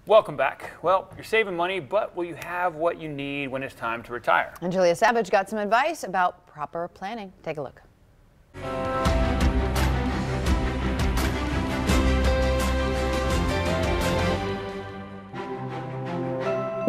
Welcome back. Well, you're saving money, but will you have what you need when it's time to retire? And Julia Savage got some advice about proper planning. Take a look.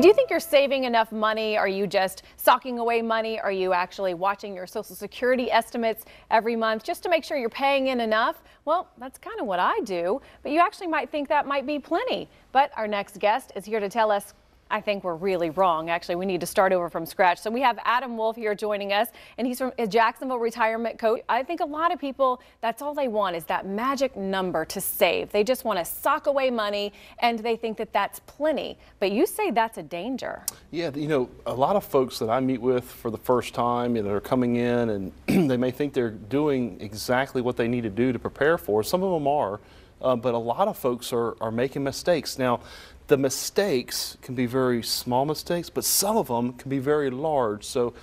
Do you think you're saving enough money? Are you just socking away money? Are you actually watching your Social Security estimates every month just to make sure you're paying in enough? Well, that's kind of what I do, but you actually might think that might be plenty. But our next guest is here to tell us I think we're really wrong. Actually, we need to start over from scratch. So we have Adam Wolf here joining us, and he's from Jacksonville Retirement Coach. I think a lot of people, that's all they want is that magic number to save. They just want to sock away money, and they think that that's plenty. But you say that's a danger. Yeah, you know, a lot of folks that I meet with for the first time, you know, are coming in and they may think they're doing exactly what they need to do to prepare for. Some of them are, but a lot of folks are making mistakes. Now, the mistakes can be very small mistakes, but some of them can be very large. So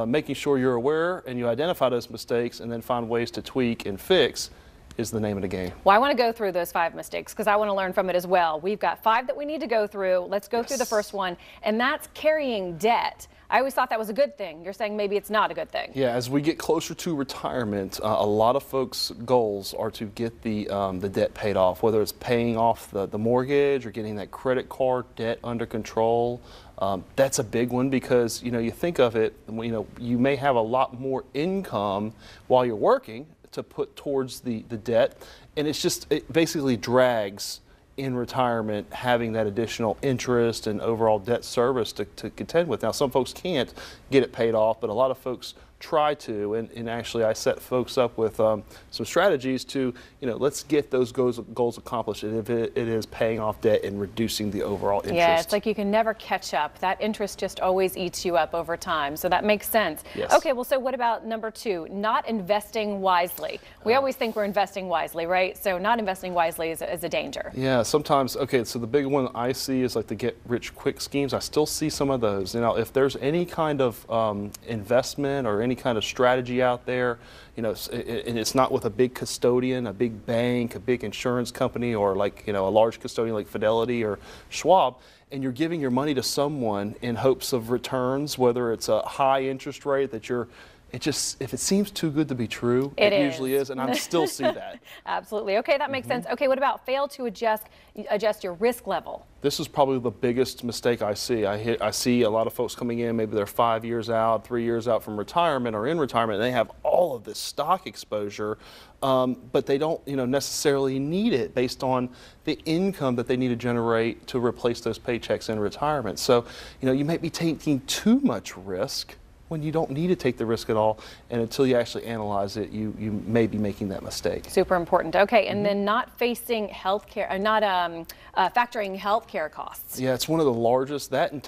making sure you're aware and you identify those mistakes and then find ways to tweak and fix is the name of the game. Well, I want to go through those 5 mistakes because I want to learn from it as well. We've got 5 that we need to go through. Let's go through the first one, and that's carrying debt. I always thought that was a good thing. You're saying maybe it's not a good thing. Yeah, as we get closer to retirement, a lot of folks' goals are to get the debt paid off, whether it's paying off the mortgage or getting that credit card debt under control. That's a big one because, you know, you think of it, you know, you may have a lot more income while you're working to put towards the debt, and it basically drags in retirement having that additional interest and overall debt service to contend with. Now, some folks can't get it paid off, but a lot of folks try to, and actually I set folks up with some strategies to, you know, let's get those goals accomplished, and if it is paying off debt and reducing the overall interest. Yeah, it's like you can never catch up. That interest just always eats you up over time, so that makes sense. Yes. Okay, well, so what about number 2, not investing wisely? We always think we're investing wisely, right? So not investing wisely is a danger. Yeah, sometimes, okay, so the big one I see is like the get-rich-quick schemes. I still see some of those. You know, if there's any kind of investment or any kind of strategy out there, you know, and it's not with a big custodian, a big bank, a big insurance company, or like, you know, a large custodian like Fidelity or Schwab, and you're giving your money to someone in hopes of returns, whether it's a high interest rate that if it seems too good to be true, it usually is, and I still see that. Absolutely. Okay, that makes sense. Okay, what about fail to adjust your risk level? This is probably the biggest mistake I see. I see a lot of folks coming in, maybe they're 5 years out, 3 years out from retirement or in retirement, and they have all of this stock exposure, but they don't, you know, necessarily need it based on the income that they need to generate to replace those paychecks in retirement. So, you know, you may be taking too much risk when you don't need to take the risk at all, and until you actually analyze it, you may be making that mistake. Super important. Okay, and then not facing healthcare, factoring healthcare costs. Yeah, it's one of the largest. That and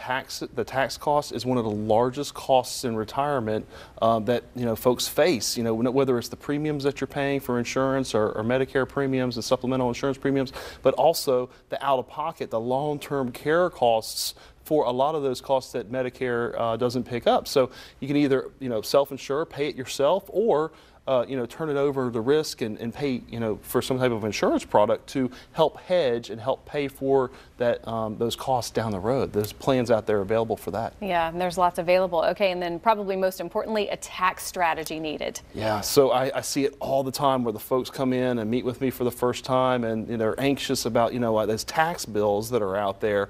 the tax cost is one of the largest costs in retirement that, you know, folks face. You know, whether it's the premiums that you're paying for insurance or Medicare premiums and supplemental insurance premiums, but also the out-of-pocket, the long-term care costs for a lot of those costs that Medicare doesn't pick up. So you can either, you know, self-insure, pay it yourself, or you know, turn it over the risk and pay, you know, for some type of insurance product to help hedge and help pay for that those costs down the road. There's plans out there available for that. Yeah, and there's lots available. Okay, and then probably most importantly, a tax strategy needed. Yeah, so I see it all the time where the folks come in and meet with me for the first time, and you know, they're anxious about, you know, those tax bills that are out there.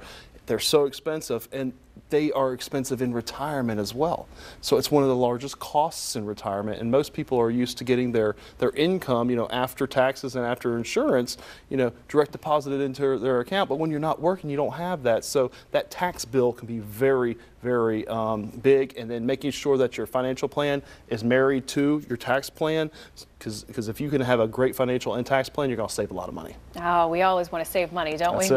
They're so expensive, and they are expensive in retirement as well. So it's one of the largest costs in retirement, and most people are used to getting their income, you know, after taxes and after insurance, you know, direct deposited into their account. But when you're not working, you don't have that. So that tax bill can be very, very big, and then making sure that your financial plan is married to your tax plan, because if you can have a great financial and tax plan, you're going to save a lot of money. Oh, we always want to save money, don't we?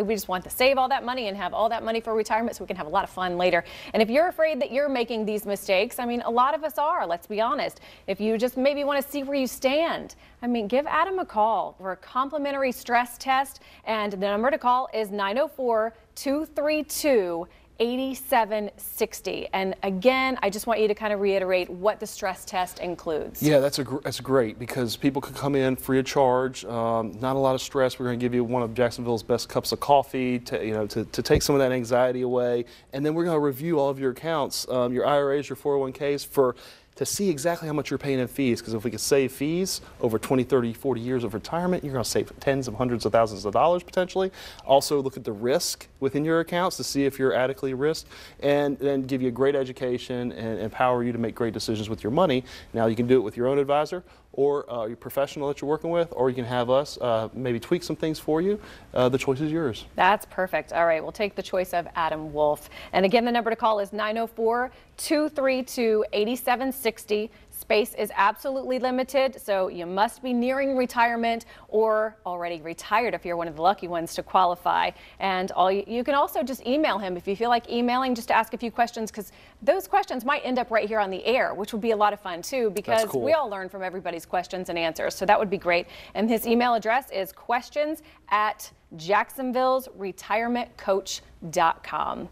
We just want to save all that money and have all that money for retirement so we can have a lot of fun later. And if you're afraid that you're making these mistakes, I mean, a lot of us are, let's be honest. If you just maybe want to see where you stand, I mean, give Adam a call for a complimentary stress test, and the number to call is 904-232 8760. And again, I just want you to kind of reiterate what the stress test includes. Yeah, that's great because people could come in free of charge. Not a lot of stress. We're going to give you one of Jacksonville's best cups of coffee to take some of that anxiety away. And then we're going to review all of your accounts, your IRAs, your 401ks to see exactly how much you're paying in fees, because if we could save fees over 20, 30, 40 years of retirement, you're going to save tens of hundreds of thousands of dollars potentially. Also look at the risk within your accounts to see if you're adequately risked, and then give you a great education and empower you to make great decisions with your money. Now you can do it with your own advisor or your professional that you're working with, or you can have us maybe tweak some things for you. The choice is yours. That's perfect. All right, we'll take the choice of Adam Wolf. And again, the number to call is 904-232-8760. Space is absolutely limited, so you must be nearing retirement or already retired if you're one of the lucky ones to qualify. And you can also just email him if you feel like emailing, just to ask a few questions, because those questions might end up right here on the air, which would be a lot of fun too, because cool. we all learn from everybody's questions and answers. So that would be great. And his email address is questions@jacksonvillesretirementcoach.com.